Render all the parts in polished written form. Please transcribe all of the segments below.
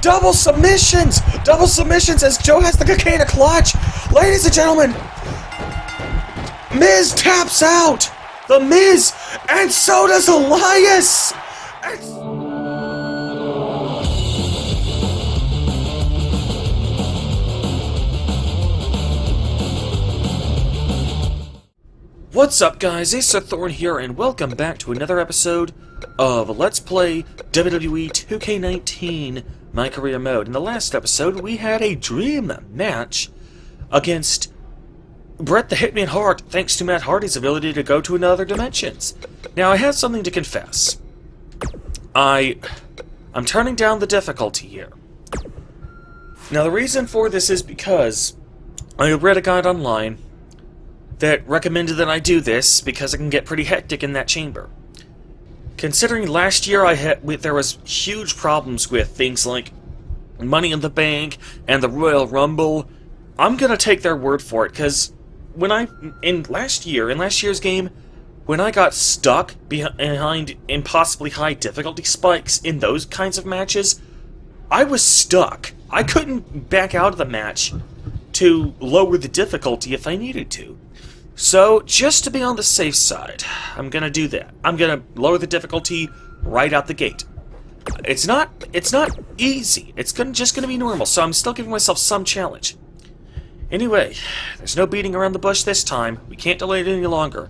Double submissions! Double submissions as Joe has the Cocaine clutch! Ladies and gentlemen, Miz taps out! The Miz! And so does Elias! What's up, guys? Ace Thorn here, and welcome back to another episode of Let's Play WWE 2k19 MyCareer mode. In the last episode, we had a dream match against Bret the Hitman Hart, thanks to Matt Hardy's ability to go to another dimensions. Now, I have something to confess. I'm turning down the difficulty here. Now, the reason for this is because I read a guide online that recommended that I do this because it can get pretty hectic in that chamber. Considering last year there was huge problems with things like Money in the Bank and the Royal Rumble, I'm gonna take their word for it, because in last year's game, when I got stuck behind impossibly high difficulty spikes in those kinds of matches, I was stuck. I couldn't back out of the match to lower the difficulty if I needed to. So, just to be on the safe side, I'm gonna do that. I'm gonna lower the difficulty right out the gate. It's not easy. It's just gonna be normal, so I'm still giving myself some challenge. Anyway, there's no beating around the bush this time. We can't delay it any longer.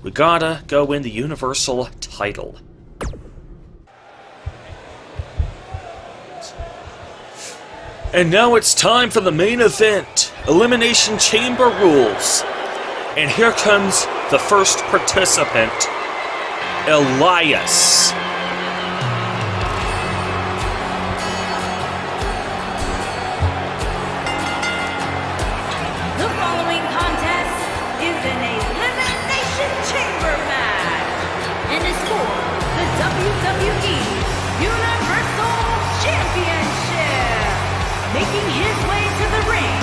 We gotta go win the Universal title. And now it's time for the main event. Elimination Chamber rules. And here comes the first participant, Elias. The following contest is an Elimination Chamber match and is for the WWE Universal Championship. Making his way to the ring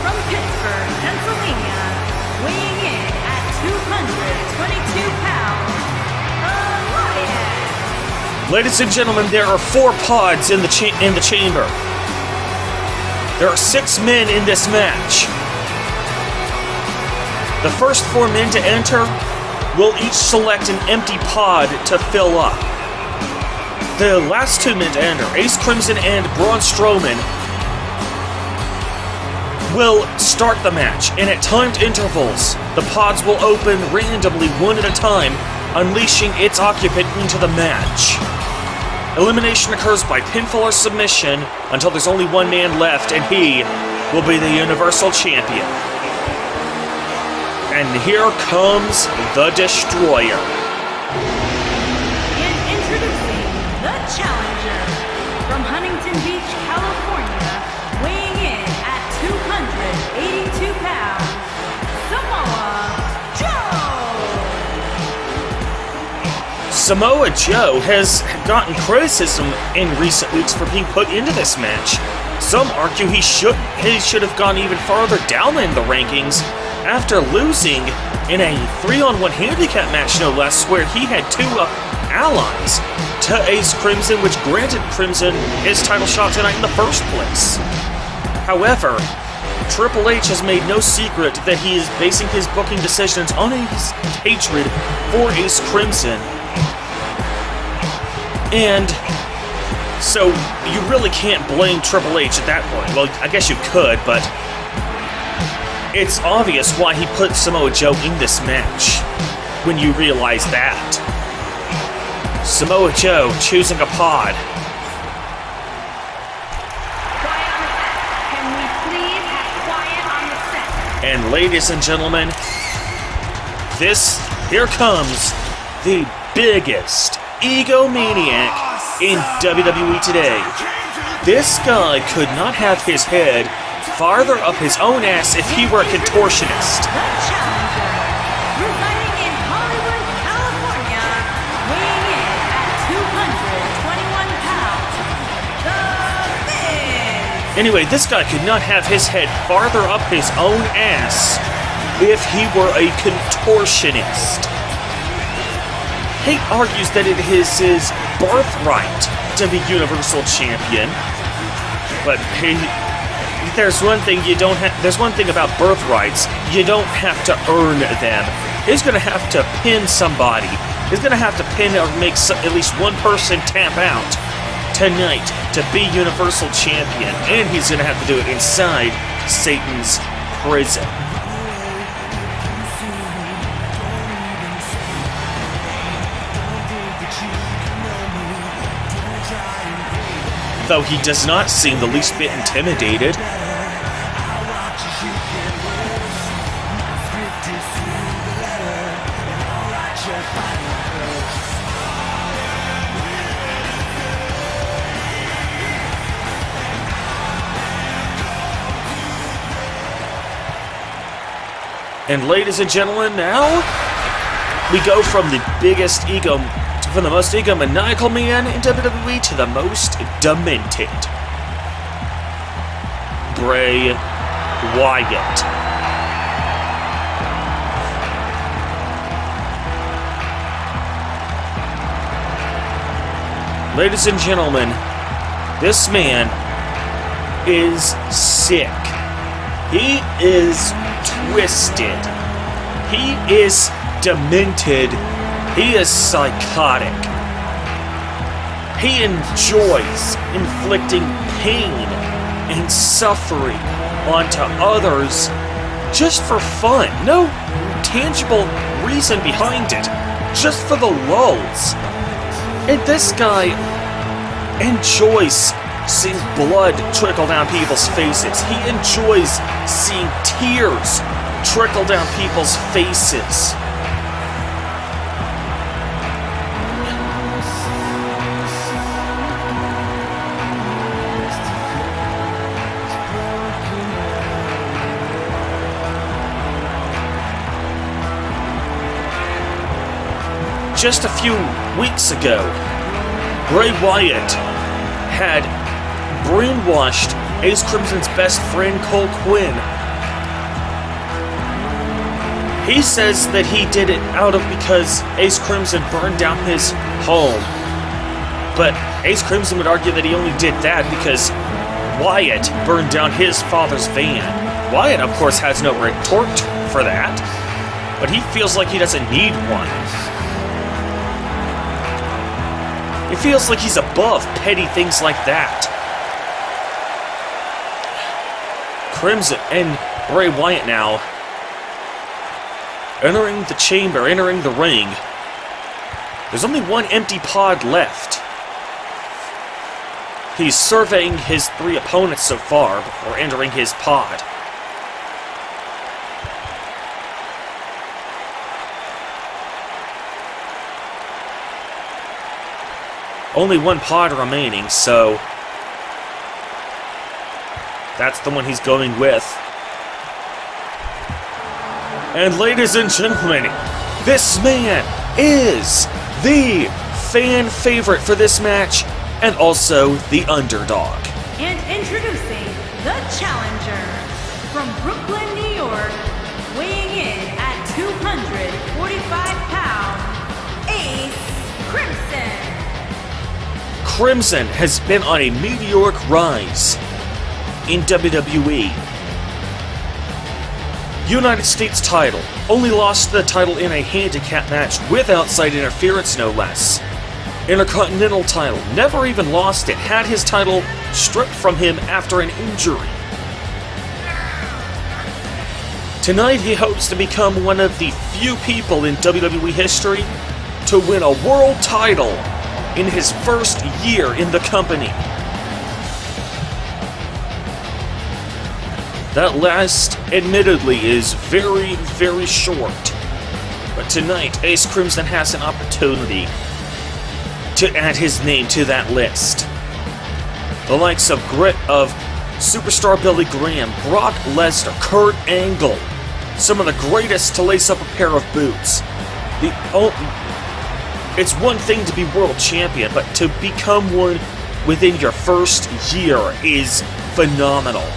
from Pittsburgh, Pennsylvania, weighing in at 222 pounds, Elias. Ladies and gentlemen, there are 4 pods in the chamber. There are 6 men in this match. The first 4 men to enter will each select an empty pod to fill up. The last 2 men to enter, Ace Crimson and Braun Strowman, will start the match, and at timed intervals, the pods will open randomly one at a time, unleashing its occupant into the match. Elimination occurs by pinfall or submission until there's only 1 man left, and he will be the Universal Champion. And here comes the Destroyer. And introducing the challenger from Huntington Beach, California, weighing in at 282 pounds, Samoa Joe! Samoa Joe has gotten criticism in recent weeks for being put into this match. Some argue he should have gone even farther down in the rankings after losing in a 3-on-1 handicap match, no less, where he had 2 allies to Ace Crimson, which granted Crimson his title shot tonight in the first place. However, Triple H has made no secret that he is basing his booking decisions on his hatred for Ace Crimson. And so you really can't blame Triple H at that point. Well, I guess you could, but it's obvious why he put Samoa Joe in this match when you realize that. Samoa Joe choosing a pod. And ladies and gentlemen, here comes the biggest egomaniac in WWE today. This guy could not have his head farther up his own ass if he were a contortionist. The challenger, residing in Hollywood, California, weighing in at 221 pounds, The Miz. Anyway, this guy could not have his head farther up his own ass if he were a contortionist. He argues that it is his birthright to be Universal Champion, But there's one thing you don't have. There's one thing about birthrights. You don't have to earn them. He's gonna have to pin somebody. He's gonna have to pin or make at least one person tap out tonight to be Universal Champion, and he's gonna have to do it inside Satan's prison. Though he does not seem the least bit intimidated. And ladies and gentlemen, now we go from the most egomaniacal man in WWE to the most demented. Bray Wyatt. Ladies and gentlemen, this man is sick. He is twisted. He is demented. He is psychotic. He enjoys inflicting pain and suffering onto others just for fun. No tangible reason behind it. Just for the lulz. And this guy enjoys seeing blood trickle down people's faces. He enjoys seeing tears trickle down people's faces. Just a few weeks ago, Bray Wyatt had brainwashed Ace Crimson's best friend, Cole Quinn. He says that he did it because Ace Crimson burned down his home. But Ace Crimson would argue that he only did that because Wyatt burned down his father's van. Wyatt, of course, has no retort for that, but he feels like he doesn't need one. He feels like he's above petty things like that. Crimson and Bray Wyatt now entering the chamber, entering the ring. There's only one empty pod left. He's surveying his three opponents so far before entering his pod. Only one pod remaining, so that's the one he's going with. And ladies and gentlemen, this man is the fan favorite for this match and also the underdog. And introducing the challenger from Brooklyn, New York, weighing in at 245 pounds, Ace Crimson. Crimson has been on a meteoric rise in WWE. United States title. Only lost the title in a handicap match with outside interference, no less. Intercontinental title. Never even lost it. Had his title stripped from him after an injury. Tonight he hopes to become one of the few people in WWE history to win a world title in his first year in the company. That last, admittedly, is very, very short. But tonight, Ace Crimson has an opportunity to add his name to that list. The likes of Superstar Billy Graham, Brock Lesnar, Kurt Angle, some of the greatest to lace up a pair of boots. It's one thing to be world champion, but to become one within your first year is phenomenal.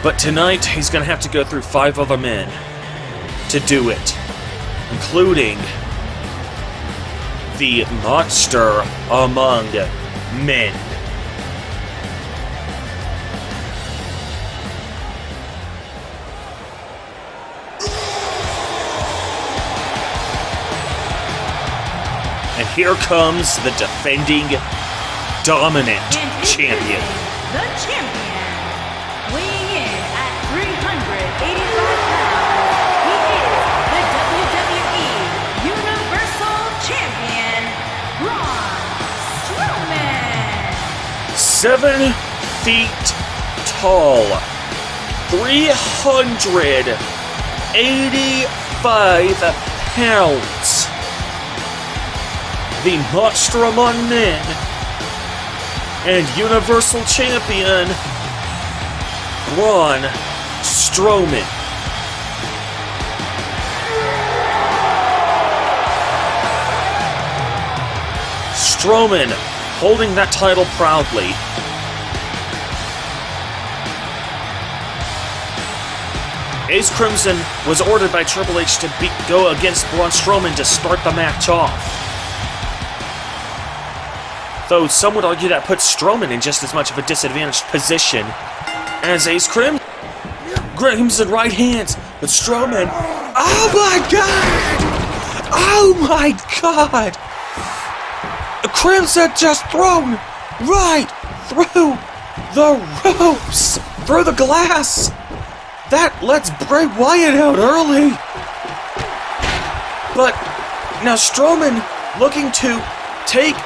But tonight, he's gonna have to go through 5 other men to do it, including the monster among men. And here comes the defending dominant champion. The champion, weighing in at 385 pounds, he is the WWE Universal Champion, Braun Strowman. 7 feet tall, 385 pounds. The monster among men and Universal Champion, Braun Strowman. Strowman holding that title proudly. Ace Crimson was ordered by Triple H to go against Braun Strowman to start the match off. Though some would argue that puts Strowman in just as much of a disadvantaged position as Ace Crimson. Right hands, but Strowman. Oh my god! Oh my god! Crimson just thrown right through the ropes, through the glass. That lets Bray Wyatt out early. But now Strowman looking to take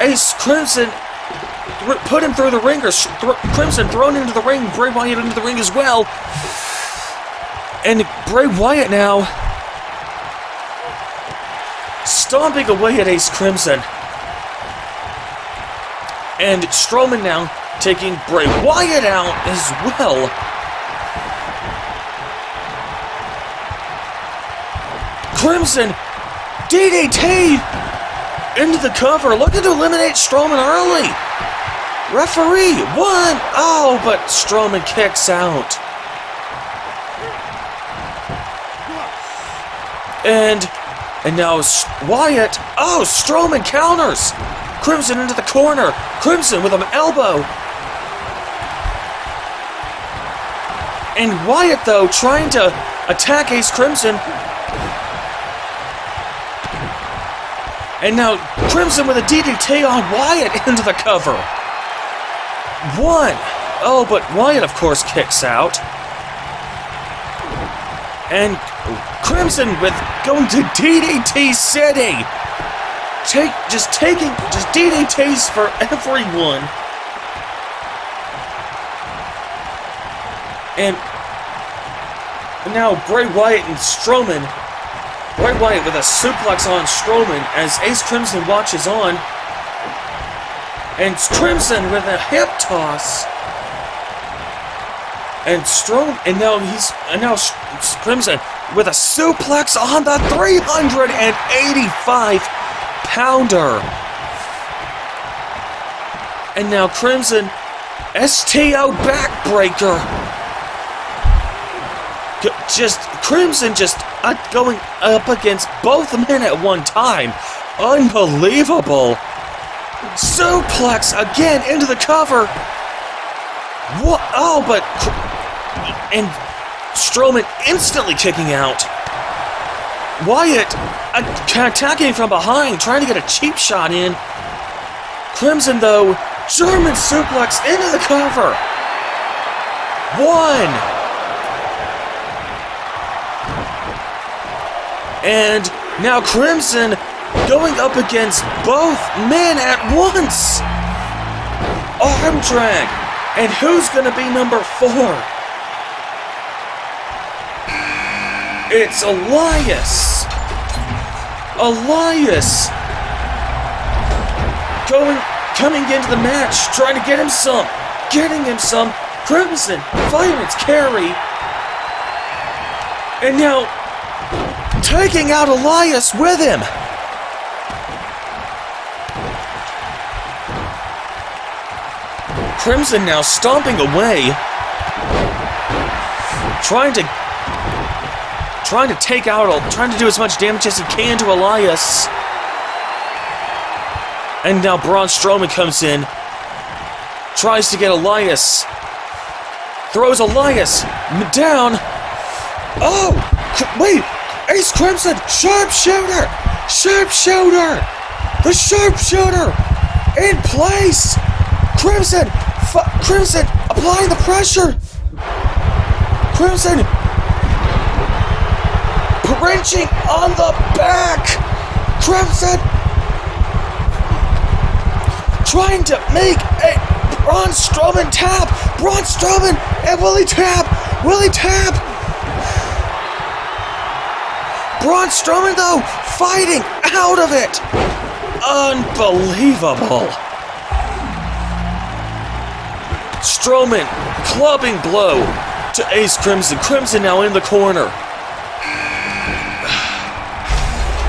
Ace Crimson, put him through the ring, or Crimson thrown into the ring, Bray Wyatt into the ring as well. And Bray Wyatt now stomping away at Ace Crimson. And Strowman now taking Bray Wyatt out as well. Crimson DDT into the cover, looking to eliminate Strowman early. Referee, 1. Oh, but Strowman kicks out. And now Wyatt. Oh, Strowman counters. Crimson into the corner. Crimson with an elbow. And Wyatt, though, trying to attack Ace Crimson. And now Crimson with a DDT on Wyatt into the cover. 1. Oh, but Wyatt, of course, kicks out. And Crimson with going to DDT City. Just DDTs for everyone. And now Bray Wyatt and Strowman. Bray Wyatt with a suplex on Strowman as Ace Crimson watches on. And Crimson with a hip toss. And now Crimson with a suplex on the 385-pounder. And now Crimson STO backbreaker. Crimson going up against both men at one time. Unbelievable. Suplex again into the cover. What? Oh, but... And Strowman instantly kicking out. Wyatt attacking from behind, trying to get a cheap shot in. Crimson, though, German suplex into the cover. 1. And now Crimson going up against both men at once. Arm drag. And who's going to be number 4? It's Elias. Elias coming into the match, trying to get him some. Getting him some. Crimson, Fireman's carry. And now taking out Elias with him. Crimson now stomping away. trying to take out, trying to do as much damage as he can to Elias. And now Braun Strowman comes in, tries to get Elias, throws Elias down. Oh, wait, Ace Crimson, sharpshooter, sharpshooter, the sharpshooter in place. Crimson applying the pressure. Crimson wrenching on the back. Crimson trying to make a Braun Strowman tap. Braun Strowman and will he tap? Will he tap? Braun Strowman though fighting out of it. Unbelievable. Strowman clubbing blow to Ace Crimson. Crimson now in the corner.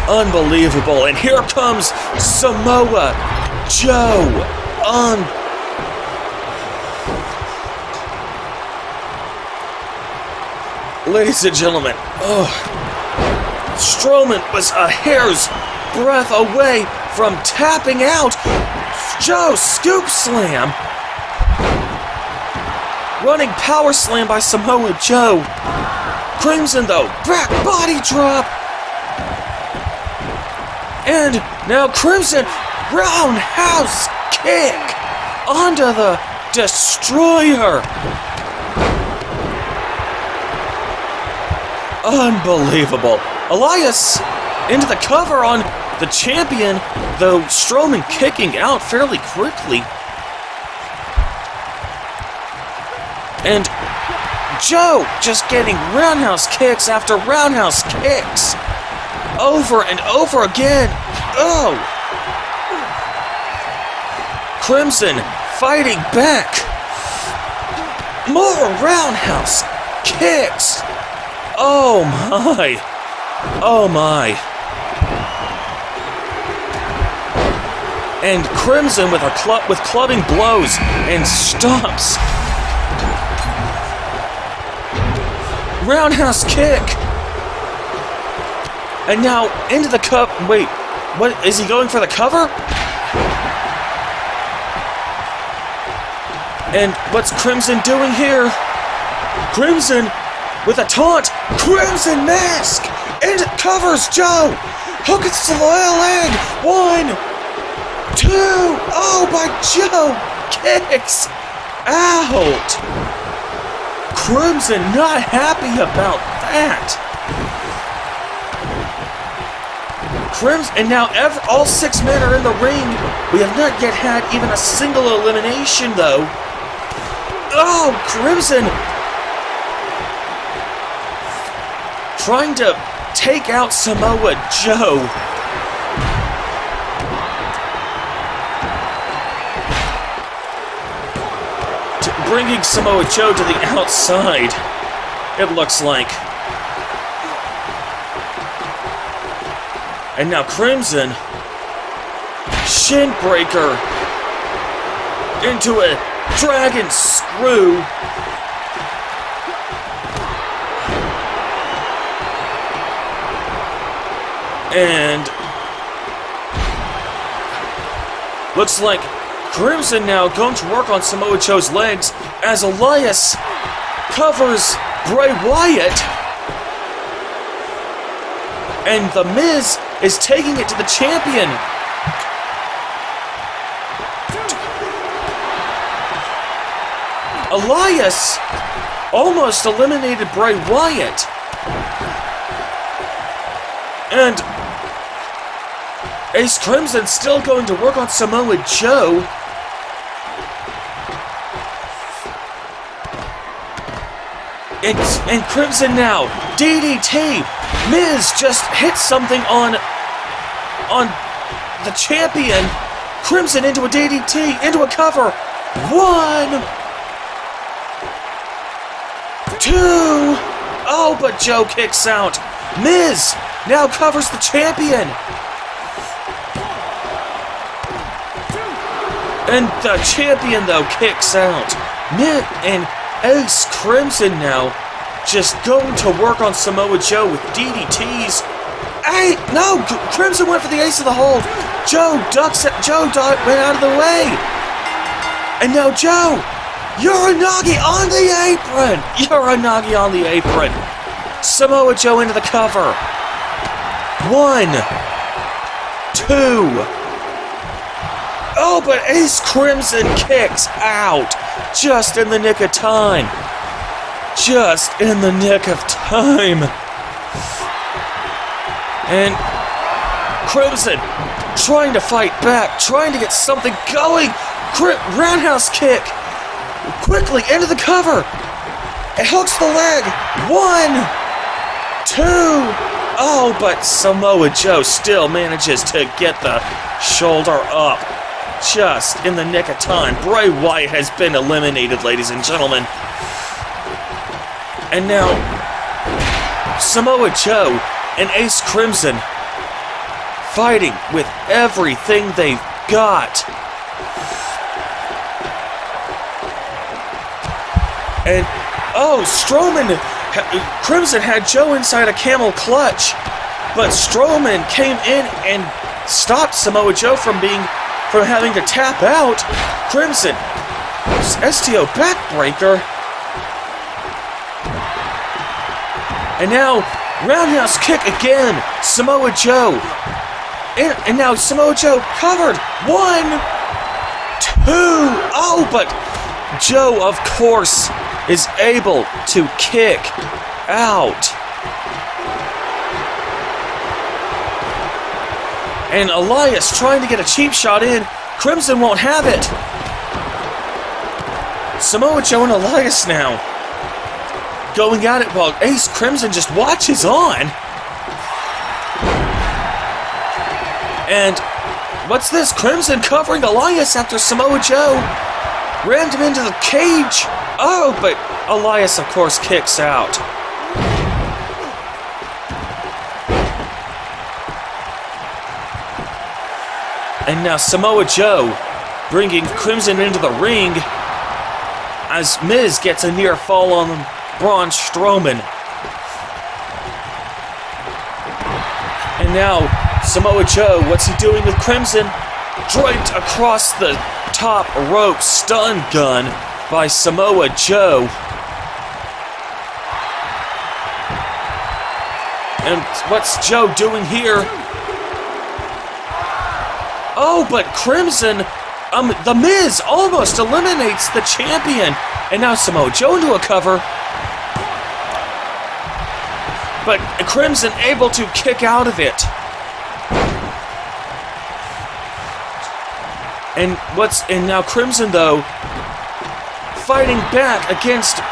Unbelievable. And here comes Samoa Joe. Ladies and gentlemen, Strowman was a hair's breadth away from tapping out. Joe scoop slam. Running power slam by Samoa Joe. Crimson though, back body drop. And now Crimson roundhouse kick onto the Destroyer. Unbelievable. Elias into the cover on the champion, though Strowman kicking out fairly quickly. And Joe just getting roundhouse kicks after roundhouse kicks. Over and over again. Oh! Crimson fighting back. More roundhouse kicks. Oh my. Oh my. And Crimson with clubbing blows and stomps. Roundhouse kick. And now into the cup. Wait, what is he going for the cover? And what's Crimson doing here? Crimson with a taunt. Crimson mask. And it covers Joe. Hook it to the leg. 1, 2. Oh, but Joe kicks out. Crimson not happy about that. Crimson, and now all 6 men are in the ring. We have not yet had even a single elimination, though. Oh, Crimson trying to take out Samoa Joe. Bringing Samoa Joe to the outside, it looks like. And now Crimson, shin breaker into a dragon screw. And looks like Crimson now going to work on Samoa Joe's legs as Elias covers Bray Wyatt. And The Miz is taking it to the champion. Elias almost eliminated Bray Wyatt. And Ace Crimson still going to work on Samoa Joe. And Crimson now, DDT. Miz just hit something on the champion. Crimson into a DDT, into a cover. 1, 2. Oh, but Joe kicks out. Miz now covers the champion. And the champion, though, kicks out. Miz and Ace Crimson now just going to work on Samoa Joe with DDTs. Hey, no, Crimson went for the ace of the hold. Joe ducks it. Went out of the way. And now Joe, Uranagi on the apron. Uranagi on the apron. Samoa Joe into the cover. 1, 2. Oh, but Ace Crimson kicks out just in the nick of time. Just in the nick of time. And Crimson trying to fight back, trying to get something going. Roundhouse kick. Quickly into the cover. It hooks the leg. 1, 2. Oh, but Samoa Joe still manages to get the shoulder up. Just in the nick of time. Bray Wyatt has been eliminated, ladies and gentlemen. And now, Samoa Joe and Ace Crimson fighting with everything they've got. And, oh, Crimson had Joe inside a camel clutch, but Strowman came in and stopped Samoa Joe from having to tap out. Crimson, STO backbreaker. And now, roundhouse kick again. Samoa Joe. And now Samoa Joe covered. 1, 2. Oh, but Joe, of course, is able to kick out. And Elias trying to get a cheap shot in. Crimson won't have it. Samoa Joe and Elias now going at it while Ace Crimson just watches on. And what's this? Crimson covering Elias after Samoa Joe rammed him into the cage. Oh, but Elias, of course, kicks out. And now Samoa Joe bringing Crimson into the ring as Miz gets a near fall on Braun Strowman. And now Samoa Joe, what's he doing with Crimson? Draped across the top rope, stun gun by Samoa Joe. And what's Joe doing here? Oh, but Crimson, the Miz almost eliminates the champion. And now Samoa Joe into a cover. But Crimson able to kick out of it. And now Crimson, though, fighting back against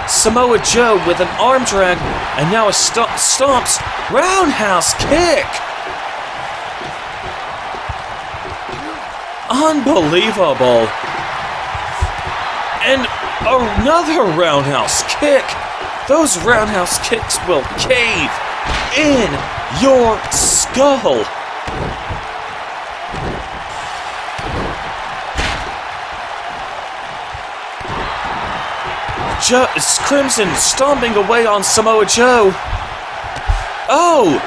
Samoa Joe with an arm drag. And now a stomps roundhouse kick. Unbelievable. And another roundhouse kick. Those roundhouse kicks will cave in your skull. Crimson stomping away on Samoa Joe. Oh!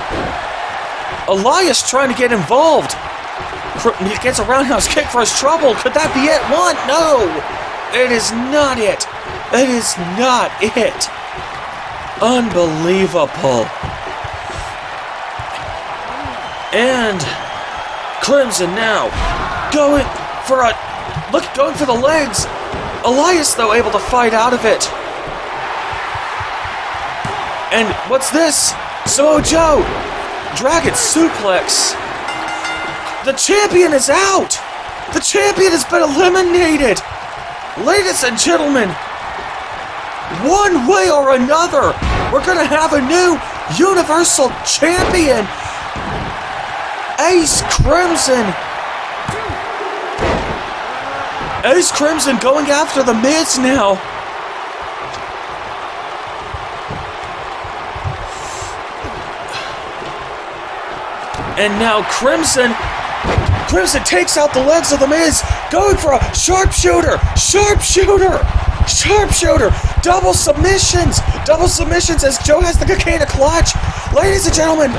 Elias trying to get involved. He gets a roundhouse kick for his trouble. Could that be it? 1? No! It is not it. It is not it. Unbelievable. And Crimson now going for the legs. Elias, though, able to fight out of it. And what's this? Samoa Joe. Dragon suplex. The champion is out! The champion has been eliminated! Ladies and gentlemen, one way or another, we're going to have a new Universal Champion! Ace Crimson! Ace Crimson going after the Miz now! And now Crimson takes out the legs of the Miz, going for a sharpshooter! Sharpshooter! Sharpshooter! Double submissions! Double submissions as Joe has the cocaine clutch! Ladies and gentlemen,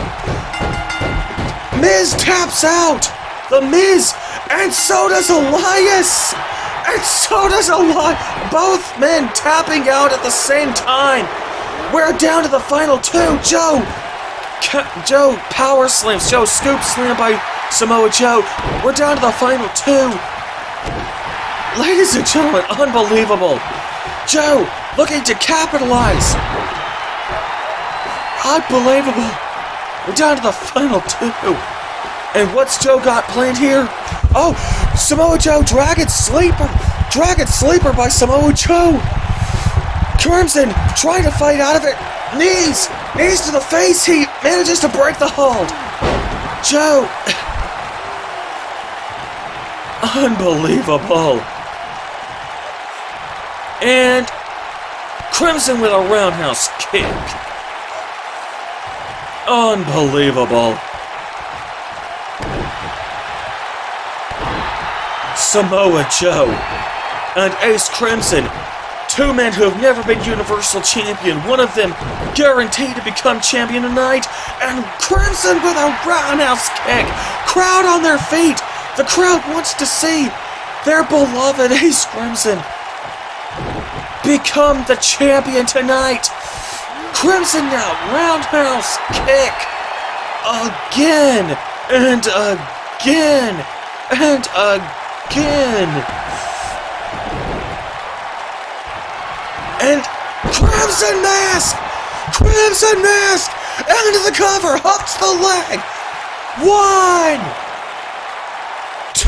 Miz taps out! The Miz! And so does Elias! And so does Elias! Both men tapping out at the same time! We're down to the final two! Joe power slams. Joe scoop slam by Samoa Joe. We're down to the final two. Ladies and gentlemen, unbelievable. Joe looking to capitalize. Unbelievable. We're down to the final two. And what's Joe got planned here? Oh, Samoa Joe, Dragon Sleeper. Dragon Sleeper by Samoa Joe. Crimson trying to fight out of it. Knees to the face. He manages to break the hold. Joe. Unbelievable. And Crimson with a roundhouse kick. Unbelievable. Samoa Joe and Ace Crimson, two men who have never been Universal Champion, one of them guaranteed to become champion tonight, and Crimson with a roundhouse kick. Crowd on their feet. The crowd wants to see their beloved Ace Crimson become the champion tonight. Crimson now, roundhouse kick. Again, and again, and again. And Crimson Mask! Crimson Mask! Into the cover, hooks the leg. 1, 2,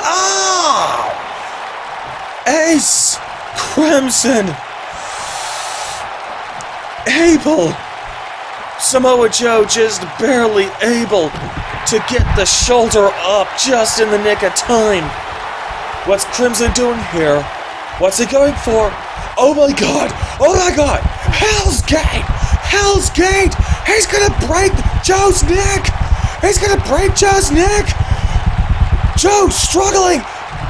oh! Ace Crimson able. Samoa Joe just barely able to get the shoulder up just in the nick of time. What's Crimson doing here? What's he going for? Oh my god! Oh my god! Hell's Gate! Hell's Gate! He's gonna break Joe's neck! He's gonna break Joe's neck! Joe struggling!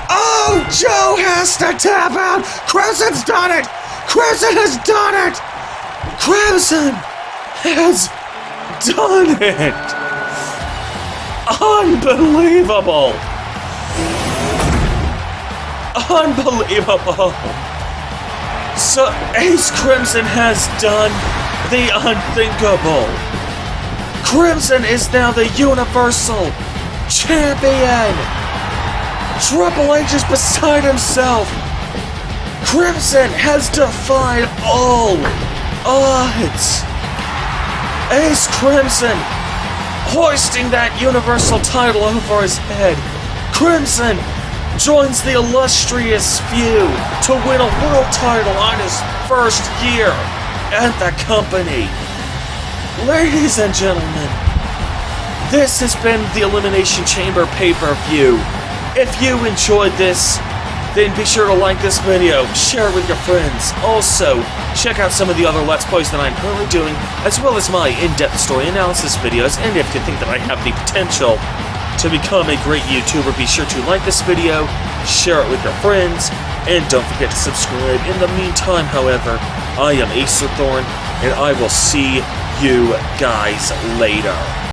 Oh! Joe has to tap out! Crimson's done it! Crimson has done it! Crimson has done it! Unbelievable! Unbelievable! So Ace Crimson has done the unthinkable. Crimson is now the Universal Champion. Triple H is beside himself. Crimson has defied all odds. Ace Crimson hoisting that Universal title over his head. Crimson joins the illustrious few to win a world title on his first year at the company. Ladies and gentlemen, this has been the Elimination Chamber pay-per-view. If you enjoyed this, then be sure to like this video, share it with your friends. Also, check out some of the other Let's Plays that I'm currently doing, as well as my in-depth story analysis videos, and if you think that I have the potential to become a great YouTuber, be sure to like this video, share it with your friends, and don't forget to subscribe. In the meantime, however, I am Ace Thorn, and I will see you guys later.